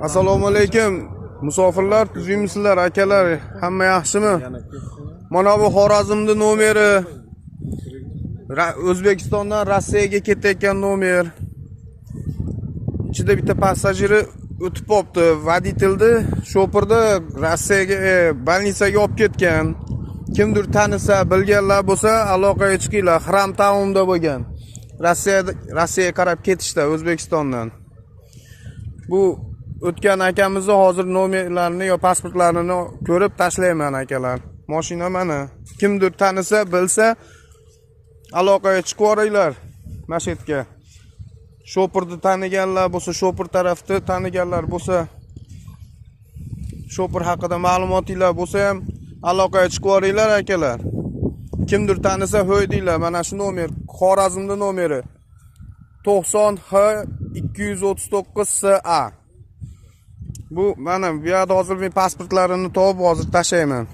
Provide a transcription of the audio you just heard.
Assalomu alaykum. Musofirlar, tuzingmisizlar, akalar? Hamma yaxshimi? Mana bu Xorazmning nomeri. O'zbekistondan Rossiyaga ketayotgan nomer. Ichida bitta passajiri o'tib qopti. Voditilni sho'pirda Rossiyaga, больницаga olib ketgan. Kimdir tanisa, bilganlar bo'lsa, aloqaga chiqinglar. Xram Townda bo'lgan. Rossiyaga qarab ketishdi O'zbekistondan. Bu o'tgan akamizni hozir nomerlarini yo pasportlarini ko'rib tashlayman akalar. Mashina mana. Kimdir tanisa, bilsa, aloqaga chiqib yuboringlar. Masjidga. Sho'pirni taniganlar bo'lsa, sho'pir tarafda taniganlar bo'lsa, sho'pir haqida ma'lumotinglar bo'lsa ham aloqaga chiqib yuboringlar akalar. Kimdir tanisa, ho'y deylar. Mana shu nomer, Xorazmning nomeri 90H239SA. Bu mana bu yerda hozir men pasportlarini topib hozir tashlayman.